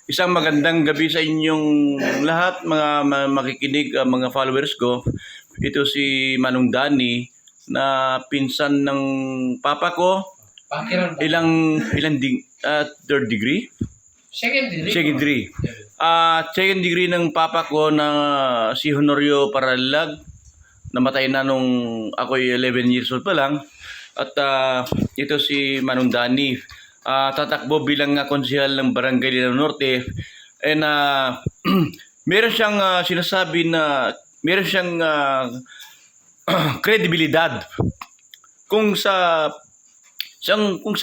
Isang magandang gabi sa inyong lahat, mga makikinig, mga followers ko. Ito si Manong Danny na pinsan ng papa ko. Third degree? Second degree. Second degree. Second degree ng papa ko na si Honorio Paralag. Namatay na nung ako'y 11 years old pa lang. At ito si Manong Danny. Tatakbo bilang konsehal ng Barangay Linaw Norte. And meron siyang sinasabi na meron siyang kredibilidad kung sa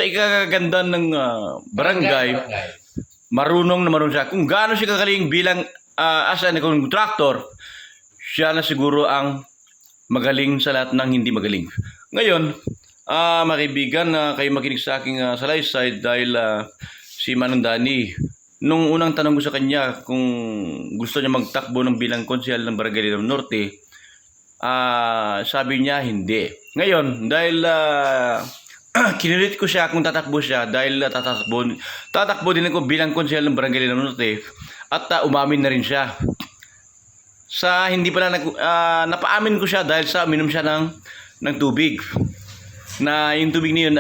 ikagaganda ng barangay. Marunong siya. Kung gaano siya kagaling bilang as a contractor, siya na siguro ang magaling sa lahat ng hindi magaling. Ngayon, mga kaibigan, kayo makinig sa aking salaysay dahil si Manong Danny, nung unang tanong ko sa kanya kung gusto niya magtakbo ng bilang konsehal ng Barangay Linaw Norte, sabi niya hindi. Ngayon, dahil kinilit ko siya kung tatakbo siya dahil tatakbo din ako bilang konsehal ng Barangay Linaw Norte at umamin na rin siya. Sa hindi pala napaamin ko siya dahil sa uminom siya ng tubig. Na yung tubig na yun,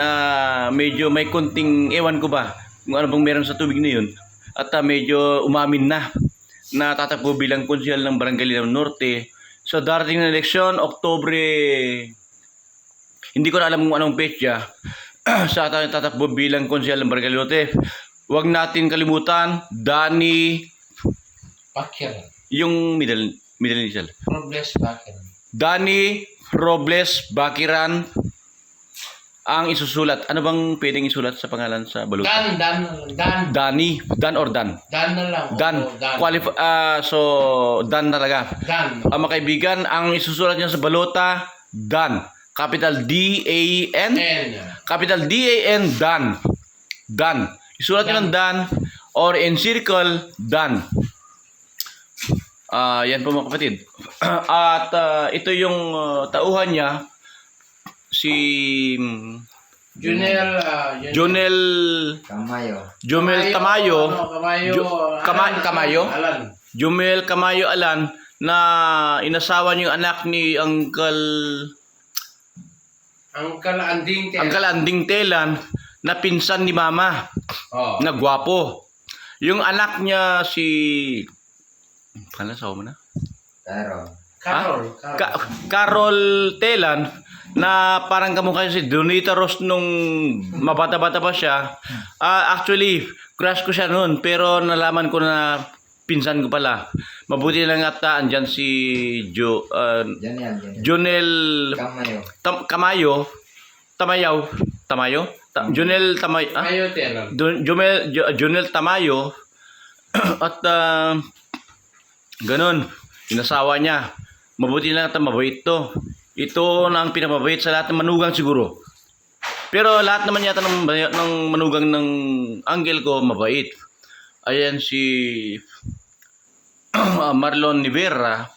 medyo may konting ewan ko ba kung ano bang meron sa tubig na yun. At medyo umamin na tatakbo bilang konsehal ng Barangay Linaw Norte. So darating na eleksyon, Oktubre, hindi ko na alam kung anong petsa, sa tatakbo bilang konsehal ng Barangay Linaw Norte. Huwag natin kalimutan, Danny Bakiran. Yung middle initial. Robles Bakiran. Danny Robles Bakiran ang isusulat. Ano bang pwedeng isulat sa pangalan sa baluta? Dan. Danny. Dan or Dan? Dan na lang. Dan. So, Dan talaga. Dan. Mga kaibigan, ang isusulat niya sa balota, Dan. Capital D-A-N. Capital D-A-N, Dan. Dan. Isulat niya ng Dan or encircle, Dan. Yan po mga kapatid. At ito yung tauhan niya, si Jonel Camayo Alan na inasawa niya yung anak ni Uncle Anding Telan na pinsan ni Mama. Na gwapo. Yung anak niya si sawa mo na? Carol Telan na parang kamukha si Donita Ross nung mabata-bata pa siya. Actually, crush ko siya noon pero nalaman ko na pinsan ko pala. Mabuti lang at andyan si Jonel Tamayo. Jonel Tamayo at ganun, inasawa niya. Mabuti lang at mabait to. Ito na ang pinamabait sa lahat ng manugang siguro. Pero lahat naman yata ng manugang ng uncle ko mabait. Ayan si Marlon Nivera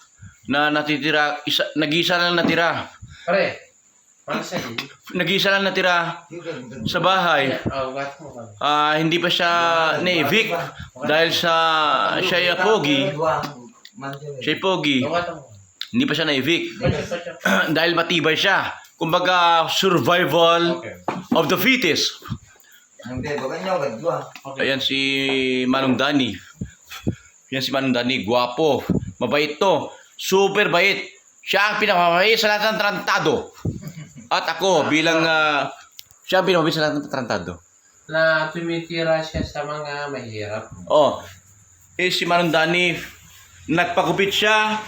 na natitira, nag-isa lang natira. Nag-isa lang natira sa bahay. Hindi pa siya na-evict dahil siya pogi. Hindi pa siya na-evict. Dahil matibay siya. Kumbaga, survival of the fittest. Ayan si Manong Danny. Yan si Manong Danny. Guwapo. Mabait to. Super bait. Siya ang pinamabait sa lahat ng tarantado. At ako bilang siya ang pinamabait sa lahat ng tarantado. Na tumitira siya sa mga mahirap. Si Manong Danny, nagpagupit siya.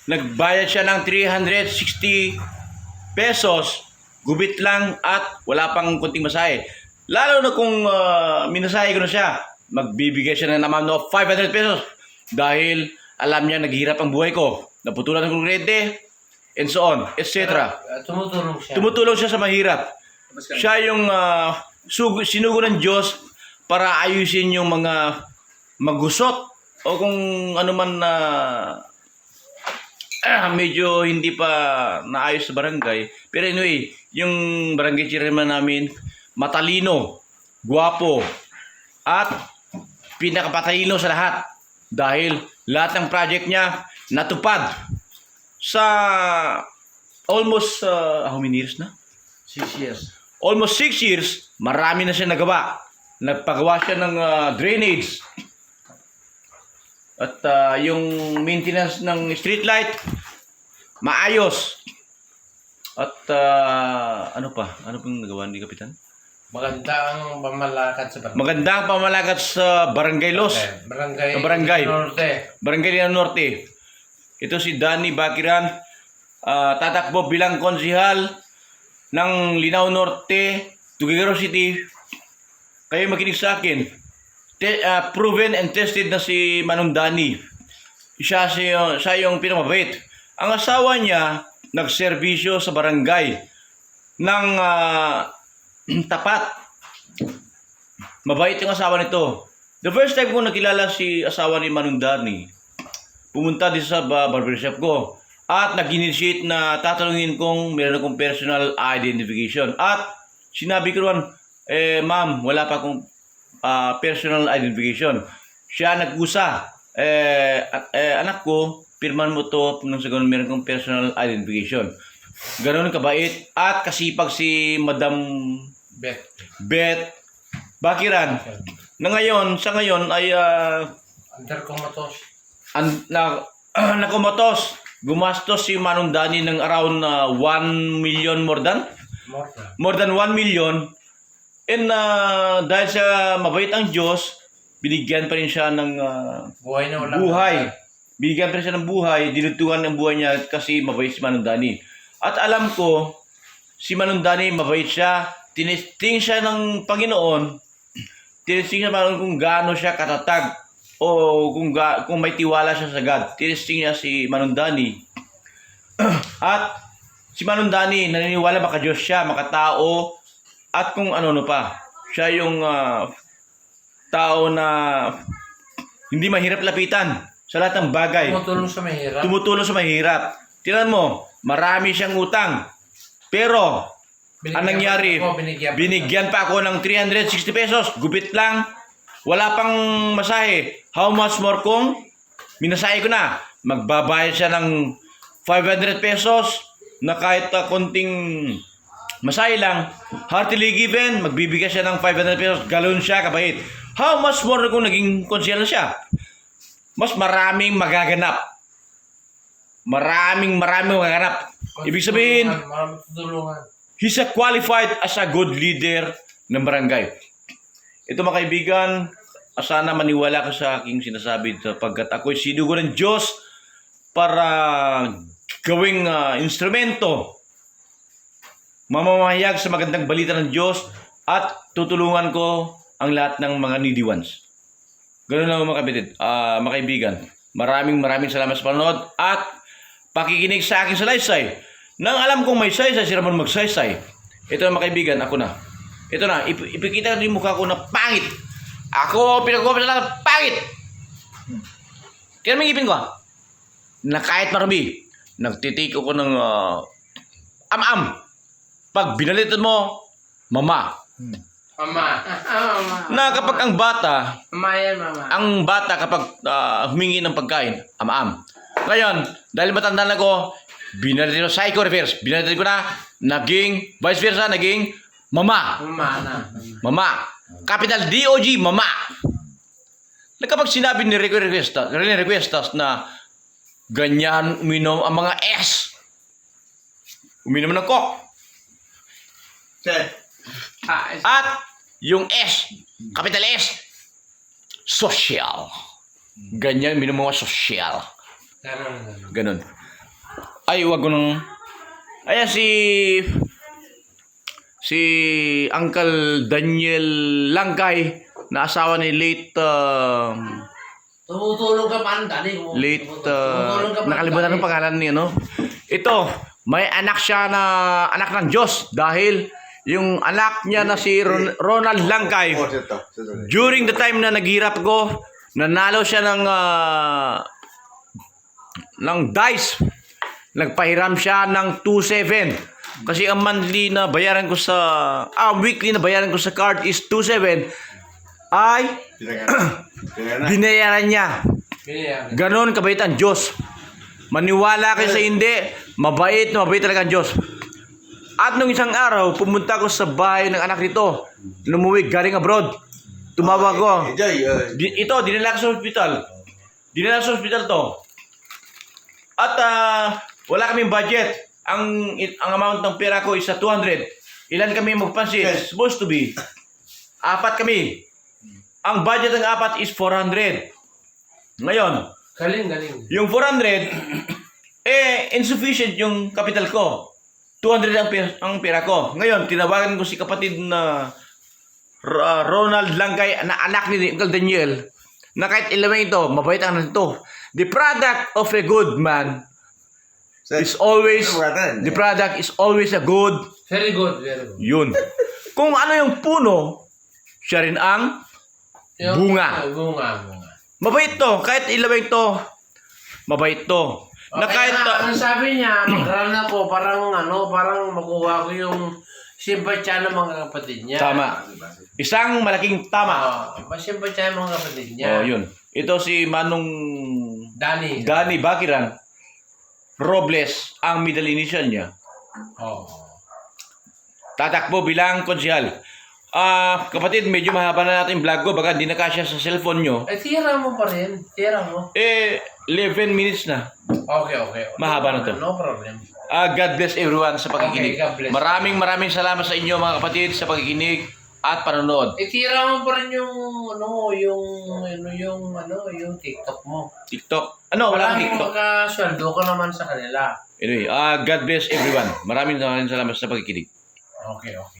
Nagbayad siya ng 360 pesos, gubit lang at wala pang kunting masahe. Lalo na kung minasahe ko na siya, magbibigay siya ng naman of 500 pesos dahil alam niya naghihirap ang buhay ko. Naputulan ng kuryente, and so on, etc. Tumutulong siya sa mahirap. Siya yung sinugo ng Diyos para ayusin yung mga magusot o kung ano man na medyo hindi pa naayos sa barangay. Pero anyway, yung barangay chairman namin, matalino. guwapo, at pinakapatalino sa lahat. Dahil lahat ng project niya natupad sa almost, how many years na? 6 years. Almost 6 years, marami na siya nagawa. Nagpagawa siya ng drainage. At yung maintenance ng street light, maayos. At ano pa? Ano pong nagawa ni Kapitan? Maganda ang pamalakad sa barangay. Maganda ang pamalakat sa Barangay Los. Barangay Sa Norte. Barangay Lina Norte. Ito si Danny Bakiran, tatakbo bilang konsihal ng Linao Norte, Tuguegarao City. Kayo makinig sa akin. Proven and tested na si Manong Danny. Siya yung pinamabait. Ang asawa niya nagserbisyo sa barangay ng tapat. Mabait yung asawa nito. The first time ko nakilala si asawa ni Manong Danny, pumunta din sa barbershop ko at nag-initiate na tatanungin kung meron akong personal identification. At sinabi ko naman, ma'am, wala pa akong personal identification. Siya nag-usa, anak ko, pirman mo to nang sa ganun meron kong personal identification. Ganun kabait at kasipag si Madam Beth Bakiran. Sa ngayon ay Under comatose. nakumatos. Gumastos si Manong Danny ng around 1 million more than? More than 1 million. And dahil sa mabait ang Diyos, binigyan pa rin siya ng Buhay na walang buhay. Binigyan pa rin siya ng buhay, dinutukan ng buhay niya kasi mabait si Manong Danny. At alam ko, si Manong Danny mabait siya, tinisting siya ng Panginoon, tinisting siya kung gaano siya katatag o kung may tiwala siya sa God. Tinisting niya si Manong Danny. At si Manong Danny, naniniwala maka-Diyos siya, makatao, at kung ano pa. Siya yung tao na hindi mahirap lapitan sa lahat ng bagay. tumutulong sa mahirap. Tumutulong sa mahirap. Tingnan mo, marami siyang utang. Pero, ang nangyari, binigyan pa ako ng 360 pesos. Gupit lang. Wala pang masahe. How much more kung minasahe ko na? Magbabayad siya ng 500 pesos na kahit konting masahe lang. Heartily given, magbibigay siya ng 500 pesos. Galon siya, kabait. How much more kung naging konsyal na siya? Mas maraming magaganap. Maraming magaganap. Ibig sabihin, maraming tutulungan. he's a qualified as a good leader ng barangay. Ito mga kaibigan, sana maniwala ka sa aking sinasabi sapagkat ako'y sinugo ng Diyos para gawing instrumento, mamamahayag sa magandang balita ng Diyos at tutulungan ko ang lahat ng mga needy ones. Ganun lang mga kapatid, mga kaibigan. Maraming salamat sa panonood at pakikinig sa akin sa Laysay. Nang alam kong may saysay, si Ramon magsaysay. Ito na mga kaibigan, ako na. Ito na, ipikita natin yung mukha ko na pangit. Ako, pinag-uwapan sa lahat, pangit! Kaya may ngipin ko, na kahit marami, nagtitake ako ng am-am. Pag binalitan mo, mama. Mama. Na kapag ang bata, Mama yan, mama. ang bata kapag humingi ng pagkain, am-am. Ngayon, dahil matanda na ko, binalitin ko, psycho reverse, binalitin ko na, naging, vice versa, naging mama. Mama na. Mama. Capital D-O-G, mama. Na kapag sinabi ni requestas na ganyan uminom ang mga S, uminom ng Coke. At yung S, capital S, social. Ganyan, uminom mga social. Ganun. Ay, wag ko nung... Ayan si Uncle Daniel Langkay na asawa ni late Tumutulong ka man, Dani. nakalimutan ng pangalan ni ano. Ito, may anak siya na anak ng Diyos dahil yung anak niya na si Ronald Langkay, during the time na naghirap ko, nanalo siya ng dice. Nagpahiram siya ng 2,700. Kasi ang monthly na bayaran ko sa weekly na bayaran ko sa card is 2,700 ay binayaran niya. Binayaran. Ganon kabait ang Diyos. Maniwala kayo sa hindi, mabait na mabait talaga ang Diyos. At nung isang araw, pumunta ko sa bahay ng anak nito. Lumuwi galing abroad. Tumawag ko. Ito, dinala ko sa hospital. Dinala sa hospital to. At wala kaming budget. Ang amount ng pera ko is 200. Ilan kami magpansin? Supposed to be 4 kami. Ang budget ng 4 is 400. Ngayon, Galing. yung 400, insufficient yung capital ko. 200 ang pera ko. Ngayon, tinawagan ko si kapatid na Ronald Langkay, na anak ni Uncle Daniel, na kahit ilan ito, mabait ang anak ito. The product of a good man is always, the product is always a good, Very good. yun. Kung ano yung puno, siya rin ang bunga. Bunga. Mabait to. Kahit ilaway to, mabait to. Na kahit ang sabi niya, mag-run ako, parang makuha ko yung simpatya ng mga kapatid niya. tama. Isang malaking tama. Masimpatya ng mga kapatid niya. Oh, yun. Ito si Manong Danny. Bakiran Robles, ang middle initial niya. Oh. Tatakbo bilang konsehal. Kapatid, medyo mahaba na natin yung vlog ko. Baka hindi na kasya sa cellphone nyo. Tira mo pa rin. Tira mo. 11 minutes na. Okay. Mahaba na to. No problem. God bless everyone sa pakikinig. Okay, God bless. Maraming salamat sa inyo mga kapatid sa pakikinig at panonood. Tira mo pa rin yung TikTok mo. TikTok. Wala akong TikTok. Makasweldo ka naman sa kanila. Anyway, God bless everyone. Maraming salamat sa pakikinig. Okay.